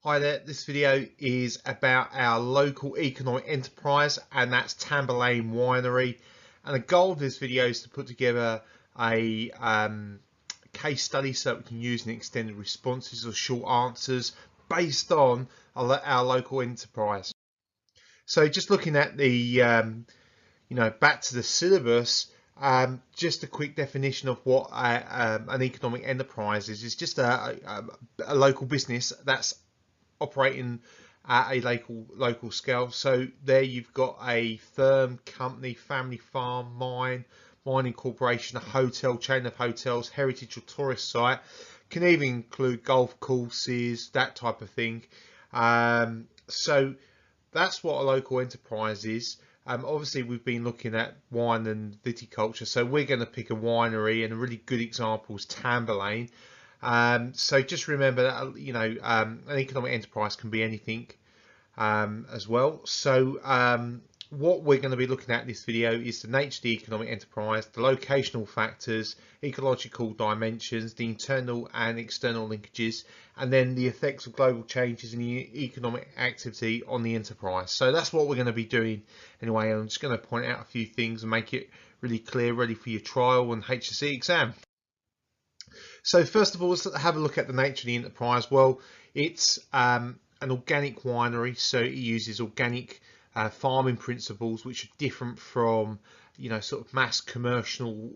Hi there, this video is about our local economic enterprise, and that's Tamburlaine Winery. And the goal of this video is to put together a case study so that we can use in extended responses or short answers based on our local enterprise. So just looking at the, back to the syllabus, just a quick definition of what an economic enterprise is. It's just a local business that's operating at a local scale. So there you've got a firm, company, family farm, mining corporation, a hotel, chain of hotels, heritage or tourist site, can even include golf courses, that type of thing. So that's what a local enterprise is. Obviously we've been looking at wine and viticulture, so we're going to pick a winery, and a really good example is Tamburlaine. So just remember that an economic enterprise can be anything as well. So what we're going to be looking at in this video is the nature of the economic enterprise, the locational factors, ecological dimensions, the internal and external linkages, and then the effects of global changes in the economic activity on the enterprise. So that's what we're going to be doing anyway. I'm just going to point out a few things and make it really clear, ready for your trial and HSC exam. So first of all, let's have a look at the nature of the enterprise. Well, it's an organic winery, so it uses organic farming principles, which are different from, sort of mass commercial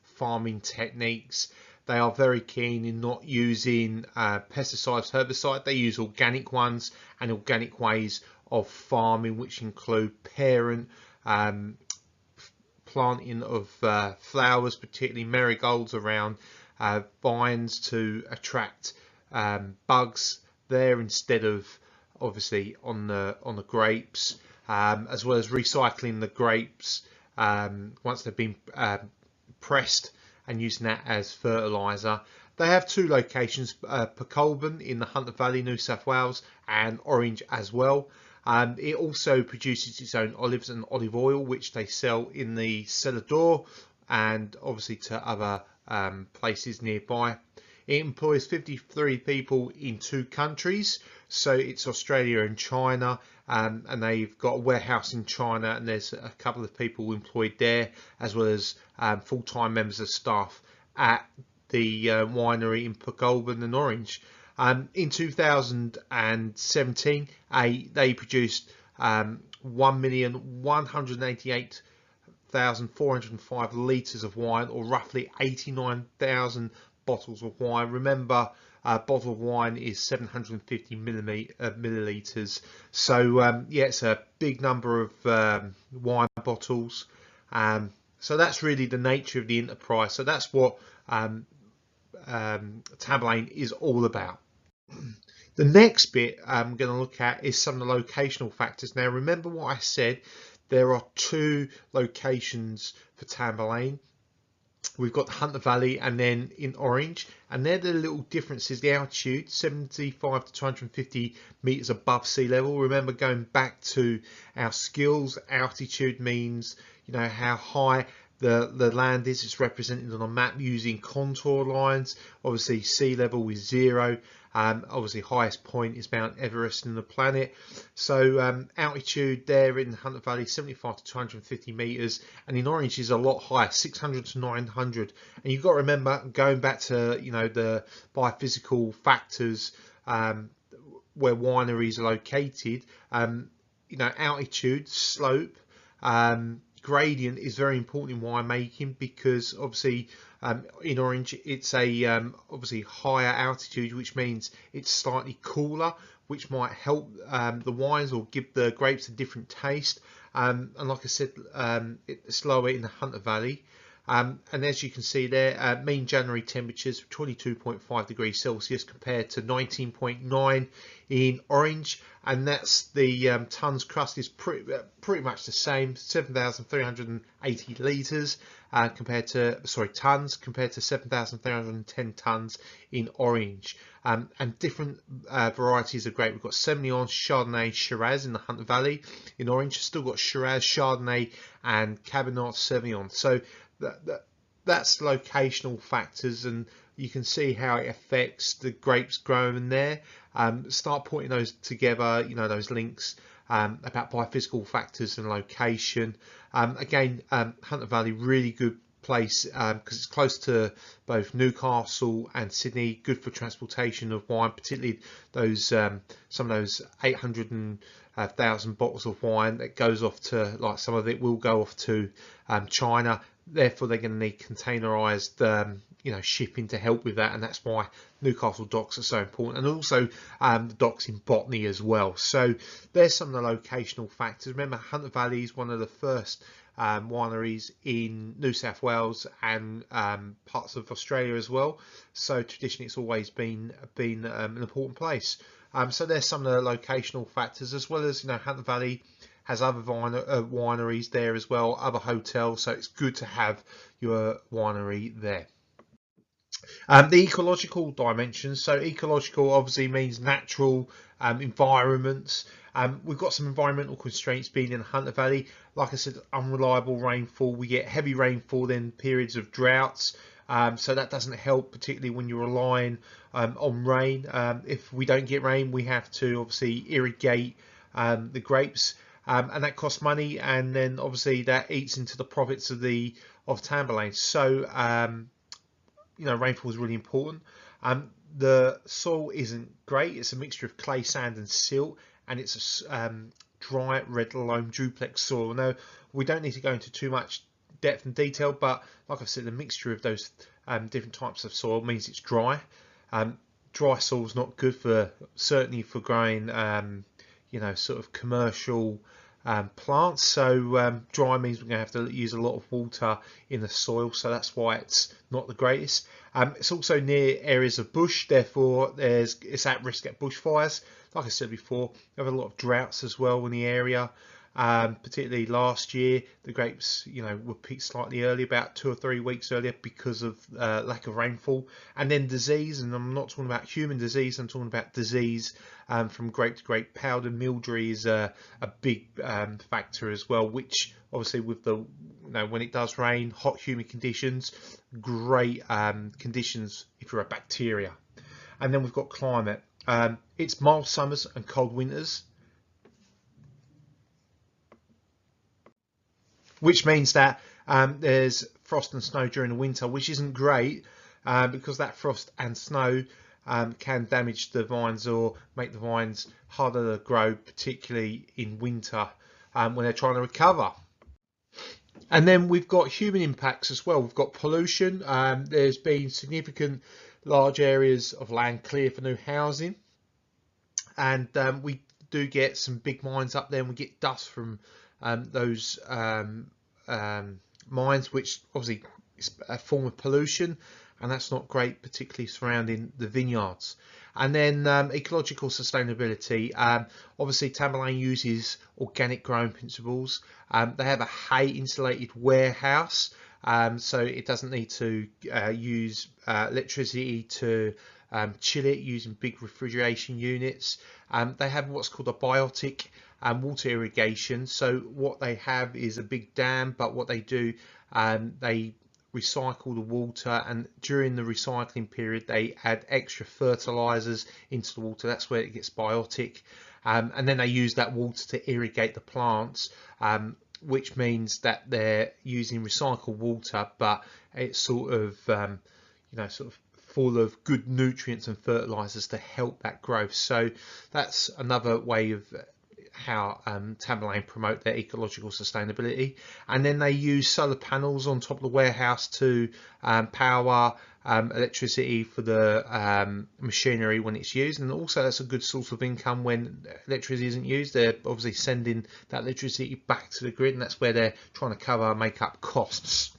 farming techniques. They are very keen in not using pesticides, herbicides. They use organic ones and organic ways of farming, which include parent planting of flowers, particularly marigolds around vines to attract bugs there instead of obviously on the grapes, as well as recycling the grapes once they've been pressed and using that as fertilizer. They have two locations, Pwllgofen in the Hunter Valley, New South Wales, and Orange as well. It also produces its own olives and olive oil, which they sell in the cellar door and obviously to other places nearby. It employs 53 people in 2 countries, so it's Australia and China, and they've got a warehouse in China, and there's a couple of people employed there, as well as full-time members of staff at the winery in Pwllgofen and Orange. In 2017, they produced 1,188,405 litres of wine, or roughly 89,000 bottles of wine. Remember, a bottle of wine is 750 millilitres. So yeah, it's a big number of wine bottles. So that's really the nature of the enterprise. So that's what Tamburlaine is all about. The next bit I'm going to look at is some of the locational factors. Now remember what I said, there are 2 locations for Tamburlaine. We've got the Hunter Valley and then in Orange, and they're the little differences. The altitude, 75 to 250 meters above sea level. Remember, going back to our skills, altitude means how high the land is. It's represented on a map using contour lines. Obviously sea level is 0. Obviously highest point is Mount Everest in the planet. So altitude there in the Hunter Valley, 75 to 250 meters, and in Orange is a lot higher, 600 to 900. And you've got to remember, going back to the biophysical factors where wineries are located, altitude, slope, gradient is very important in winemaking, because obviously in Orange it's a obviously higher altitude, which means it's slightly cooler, which might help the wines or give the grapes a different taste. And like I said, it's lower in the Hunter Valley. And as you can see there, mean January temperatures 22.5 degrees Celsius compared to 19.9 in Orange, and that's the tons crust is pretty much the same, 7,380 litres compared to tons compared to 7,310 tons in Orange. And different varieties of grape. We've got Semillon, Chardonnay, Shiraz in the Hunter Valley. In Orange, still got Shiraz, Chardonnay, and Cabernet Sauvignon. So that's locational factors, and you can see how it affects the grapes grown in there. start putting those together, you know, those links about biophysical factors and location. Again, Hunter Valley, really good place because it's close to both Newcastle and Sydney, good for transportation of wine, particularly those some of those 800,000 bottles of wine that goes off to, like some of it will go off to China. Therefore, they're going to need containerized you know, shipping to help with that, and that's why Newcastle docks are so important, and also the docks in Botany as well. So there's some of the locational factors. Remember, Hunter Valley is one of the first wineries in New South Wales and parts of Australia as well. So traditionally, it's always been an important place. So there's some of the locational factors, as well as, you know, Hunter Valley has other wineries there as well, other hotels. So it's good to have your winery there. The ecological dimensions. So ecological obviously means natural environments. We've got some environmental constraints being in Hunter Valley. Like I said, unreliable rainfall. We get heavy rainfall, then periods of droughts. So that doesn't help, particularly when you're relying on rain. If we don't get rain, we have to obviously irrigate the grapes, and that costs money. And then obviously that eats into the profits of Tamburlaine. So you know, rainfall is really important. The soil isn't great. It's a mixture of clay, sand and silt, and it's a dry red loam duplex soil. Now, we don't need to go into too much depth and detail, but like I said, the mixture of those different types of soil means it's dry. Dry soil is not good for, certainly for growing you know, sort of commercial plants. So dry means we're going to have to use a lot of water in the soil, so that's why it's not the greatest. It's also near areas of bush, therefore it's at risk at bushfires. Like I said before, we have a lot of droughts as well in the area. Particularly last year, the grapes, you know, were picked slightly early, about 2 or 3 weeks earlier, because of lack of rainfall. And then disease, and I'm not talking about human disease, I'm talking about disease from grape to grape. Powdered mildew is a big factor as well, which obviously with the, you know, when it does rain, hot humid conditions, great conditions if you're a bacteria. And then we've got climate. It's mild summers and cold winters, which means that there's frost and snow during the winter, which isn't great because that frost and snow can damage the vines or make the vines harder to grow, particularly in winter when they're trying to recover. And then we've got human impacts as well. We've got pollution. There's been significant large areas of land cleared for new housing, and we do get some big mines up there, and we get dust from those mines, which obviously is a form of pollution, and that's not great, particularly surrounding the vineyards. And then ecological sustainability. Obviously, Tamburlaine uses organic growing principles. They have a hay insulated warehouse, so it doesn't need to use electricity to chill it using big refrigeration units. They have what's called a biotic water irrigation. So what they have is a big dam, but what they do, they recycle the water, and during the recycling period they add extra fertilizers into the water. That's where it gets biotic, and then they use that water to irrigate the plants, which means that they're using recycled water, but it's sort of you know, sort of full of good nutrients and fertilizers to help that growth. So that's another way of how Tamburlaine promote their ecological sustainability. And then they use solar panels on top of the warehouse to power electricity for the machinery when it's used, and also that's a good source of income when electricity isn't used. They're obviously sending that electricity back to the grid, and that's where they're trying to make up costs.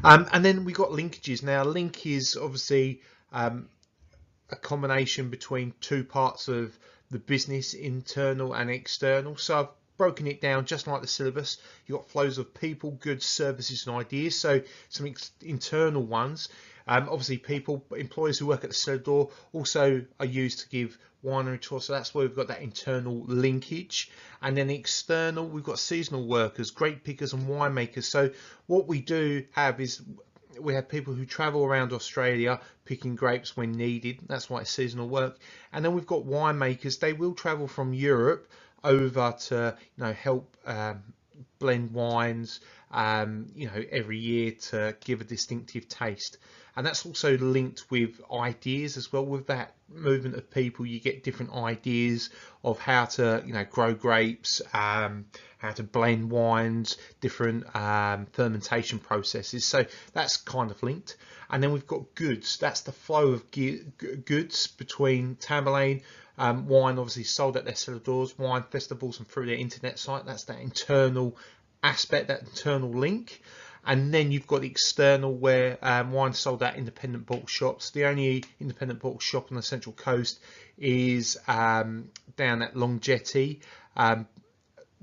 And then we got linkages. Now, link is obviously a combination between two parts of the business, internal and external. So I've broken it down just like the syllabus. You've got flows of people, goods, services and ideas. So some internal ones. Obviously people, employees who work at the cellar door also are used to give winery tours. So that's where we've got that internal linkage. And then external, we've got seasonal workers, grape pickers and winemakers. So what we do have is we have people who travel around Australia picking grapes when needed. That's why it's seasonal work. And then we've got winemakers. They will travel from Europe over to help blend wines every year to give a distinctive taste. And that's also linked with ideas as well. With that movement of people, you get different ideas of how to grow grapes, how to blend wines, different fermentation processes. So that's kind of linked. And then we've got goods. That's the flow of goods between Tamburlaine. Wine obviously sold at their cellar doors, wine festivals, and through their internet site. That's that internal aspect, that internal link. And then you've got the external, where wine sold at independent bottle shops. The only independent bottle shop on the Central Coast is down at Long Jetty,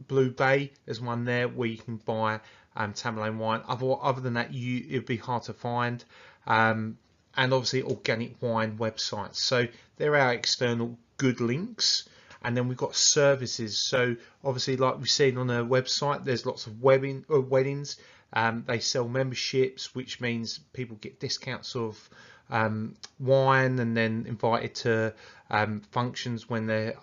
Blue Bay. There's one there where you can buy Tamburlaine wine. Other than that, it'd be hard to find. And obviously organic wine websites. So they're our external good links. And then we've got services. So obviously, like we've seen on their website, there's lots of weddings. They sell memberships, which means people get discounts of wine, and then invited to functions when they're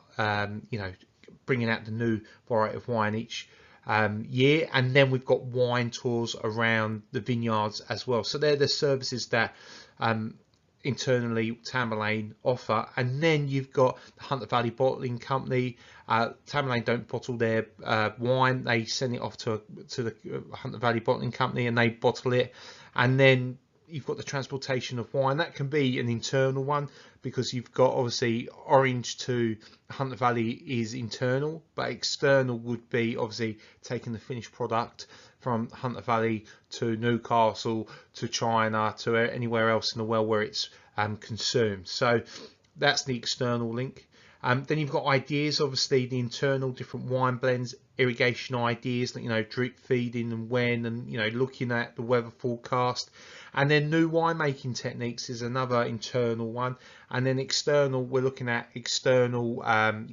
bringing out the new variety of wine each year. And then we've got wine tours around the vineyards as well. So they're the services that internally Tamburlaine offer. And then you've got the Hunter Valley Bottling Company. Tamburlaine don't bottle their wine, they send it off to the Hunter Valley Bottling Company, and they bottle it. And then you've got the transportation of wine. That can be an internal one, because you've got obviously Orange to Hunter Valley is internal, but external would be obviously taking the finished product from Hunter Valley to Newcastle, to China, to anywhere else in the world where it's consumed. So that's the external link. Then you've got ideas, obviously the internal, different wine blends, irrigation ideas, drip feeding and when, and looking at the weather forecast. And then new winemaking techniques is another internal one. And then external, we're looking at external, and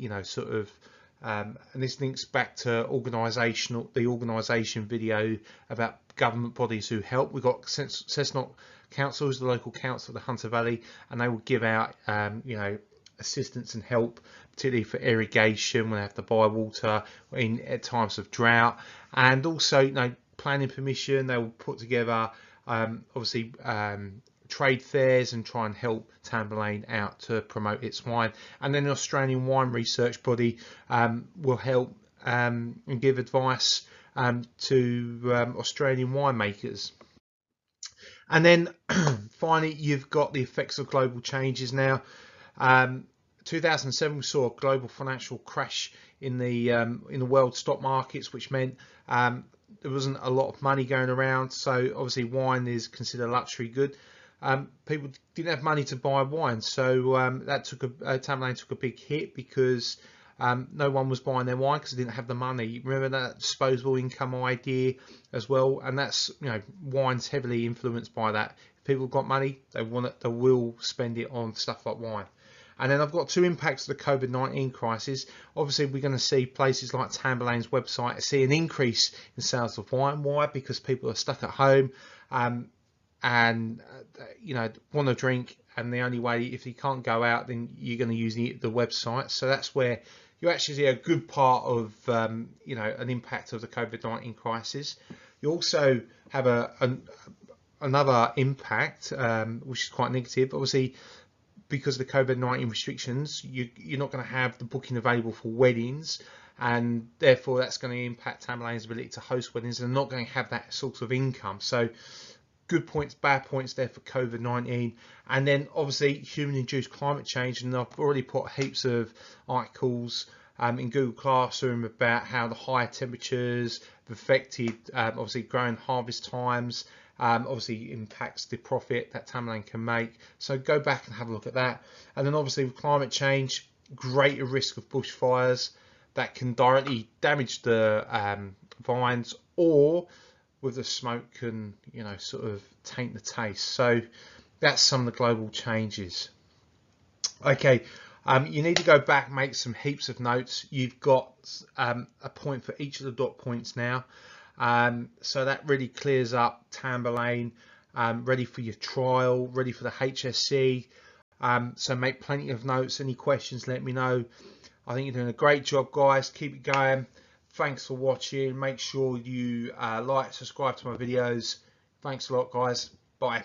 this links back to the organisation video about government bodies who help. We've got Cessnock Council, who's the local council of the Hunter Valley, and they will give out, assistance and help, particularly for irrigation when they have to buy water at times of drought. And also, planning permission, they will put together, obviously, trade fairs and try and help Tamburlaine out to promote its wine. And then the Australian Wine Research Body will help and give advice to Australian winemakers. And then finally, you've got the effects of global changes now. 2007 we saw a global financial crash in the world stock markets, which meant there wasn't a lot of money going around. So obviously wine is considered a luxury good. People didn't have money to buy wine, so that Tamburlaine took a big hit, because no one was buying their wine because they didn't have the money. Remember that disposable income idea as well, and that's wine's heavily influenced by that. If people have got money, they will spend it on stuff like wine. And then I've got two impacts of the COVID-19 crisis. Obviously, we're going to see places like Tamburlaine's website see an increase in sales of wine. Why? Because people are stuck at home and want to drink, and the only way, if you can't go out, then you're going to use the website. So that's where you actually see a good part of an impact of the COVID-19 crisis. You also have another impact, which is quite negative. Obviously, because of the COVID-19 restrictions, you're not going to have the booking available for weddings, and therefore that's going to impact Tamburlaine's ability to host weddings. They're not going to have that sort of income. So good points, bad points there for COVID-19. And then obviously human-induced climate change, and I've already put heaps of articles in Google Classroom about how the higher temperatures have affected obviously growing harvest times. Obviously impacts the profit that Tamburlaine can make. So go back and have a look at that. And then obviously with climate change, greater risk of bushfires that can directly damage the vines, or with the smoke can sort of taint the taste. So that's some of the global changes. Okay, you need to go back, make some heaps of notes. You've got a point for each of the dot points now. So that really clears up Tamburlaine. ready for your trial, ready for the HSC. So make plenty of notes. Any questions, let me know. I think you're doing a great job, guys. Keep it going. Thanks for watching. Make sure you like, subscribe to my videos. Thanks a lot, guys. Bye.